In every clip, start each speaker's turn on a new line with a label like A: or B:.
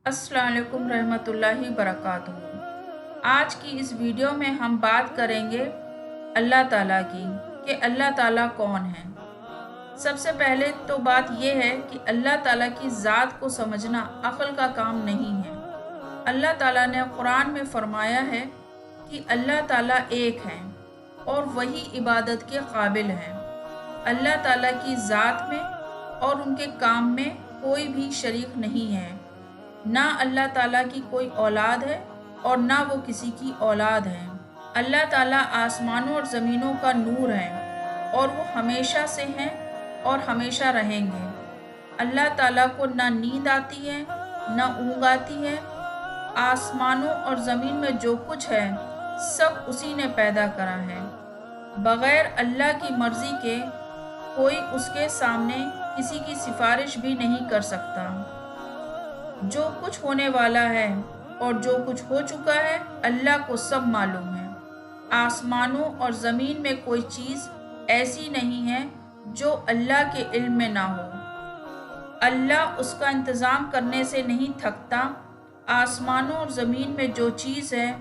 A: अस्सलाम वालेकुम रहमतुल्लाहि बरकातुहू। आज की इस वीडियो में हम बात करेंगे अल्लाह ताला की कि अल्लाह ताला कौन है। सबसे पहले तो बात यह है कि अल्लाह ताला की ज़ात को समझना अक्ल का काम नहीं है। अल्लाह ताला ने कुरान में फरमाया है कि अल्लाह ताला एक है और वही इबादत के काबिल है। अल्लाह ताला की ज़ात में और उनके काम में कोई भी शरीक नहीं है। ना अल्लाह ताला की कोई औलाद है और ना वो किसी की औलाद है। अल्लाह ताला आसमानों और ज़मीनों का नूर है और वो हमेशा से हैं और हमेशा रहेंगे। अल्लाह ताला को ना नींद आती है ना ऊँघ आती है। आसमानों और ज़मीन में जो कुछ है सब उसी ने पैदा करा है। बग़ैर अल्लाह की मर्ज़ी के कोई उसके सामने किसी की सिफारिश भी नहीं कर सकता। जो कुछ होने वाला है और जो कुछ हो चुका है अल्लाह को सब मालूम है। आसमानों और ज़मीन में कोई चीज़ ऐसी नहीं है जो अल्लाह के इल्म में ना हो। अल्लाह उसका इंतज़ाम करने से नहीं थकता। आसमानों और ज़मीन में जो चीज़ है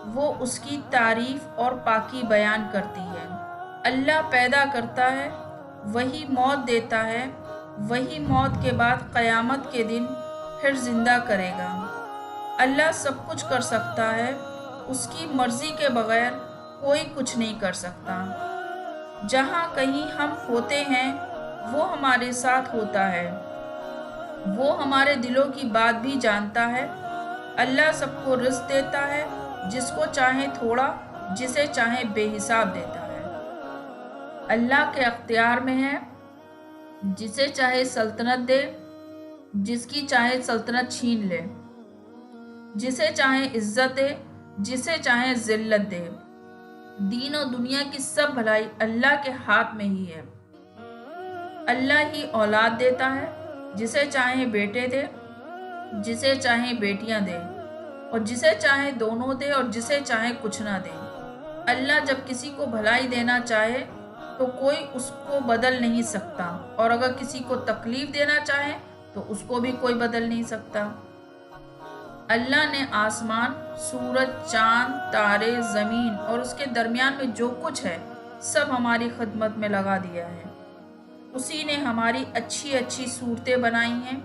A: वो उसकी तारीफ़ और पाकी बयान करती है। अल्लाह पैदा करता है, वही मौत देता है, वही मौत के बाद क़यामत के दिन फिर ज़िंदा करेगा। अल्लाह सब कुछ कर सकता है, उसकी मर्ज़ी के बग़ैर कोई कुछ नहीं कर सकता। जहाँ कहीं हम होते हैं वो हमारे साथ होता है, वो हमारे दिलों की बात भी जानता है। अल्लाह सबको रिज़्क़ देता है, जिसको चाहे थोड़ा, जिसे चाहे बेहिसाब देता है। अल्लाह के अख्तियार में है, जिसे चाहे सल्तनत दे, जिसकी चाहे सल्तनत छीन ले, जिसे चाहे इज्जत दे, जिसे चाहे ज़िल्लत दे। दीन और दुनिया की सब भलाई अल्लाह के हाथ में ही है। अल्लाह ही औलाद देता है, जिसे चाहे बेटे दे, जिसे चाहे बेटियां दे, और जिसे चाहे दोनों दे और जिसे चाहे कुछ ना दे। अल्लाह जब किसी को भलाई देना चाहे तो कोई उसको बदल नहीं सकता, और अगर किसी को तकलीफ़ देना चाहे तो उसको भी कोई बदल नहीं सकता। अल्लाह ने आसमान, सूरज, चाँद, तारे, ज़मीन और उसके दरमियान में जो कुछ है सब हमारी खिदमत में लगा दिया है। उसी ने हमारी अच्छी अच्छी सूरतें बनाई हैं।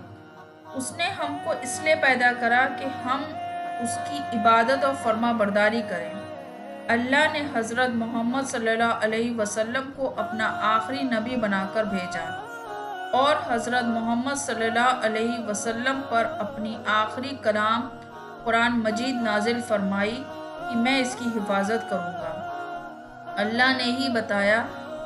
A: उसने हमको इसलिए पैदा करा कि हम उसकी इबादत और फर्मा बरदारी करें। अल्लाह ने हज़रत मोहम्मद सल्लल्लाहु अलैहि वसल्लम को अपना आखिरी नबी बनाकर भेजा और हज़रत मोहम्मद सल्लल्लाहु अलैहि वसल्लम पर अपनी आखिरी कलाम कुरान मजीद नाजिल फरमाई कि मैं इसकी हिफाजत करूँगा। अल्लाह ने ही बताया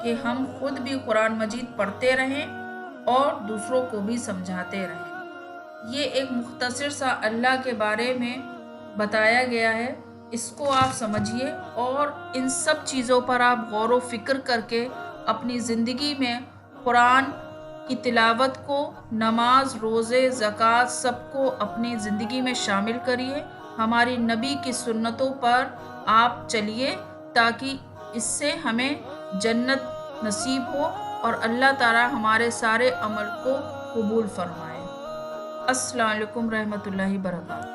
A: कि हम खुद भी कुरान मजीद पढ़ते रहें और दूसरों को भी समझाते रहें। ये एक मुख्तसर सा अल्लाह के बारे में बताया गया है। इसको आप समझिए और इन सब चीज़ों पर आप गौर व फिक्र करके अपनी ज़िंदगी में कुरान की तिलावत को, नमाज, रोज़े, ज़कात सबको अपनी ज़िंदगी में शामिल करिए। हमारी नबी की सुन्नतों पर आप चलिए ताकि इससे हमें जन्नत नसीब हो और अल्लाह ताला हमारे सारे अमल को कबूल फरमाए। अस्सलाम वालेकुम रहमतुल्लाहि बरकातहू।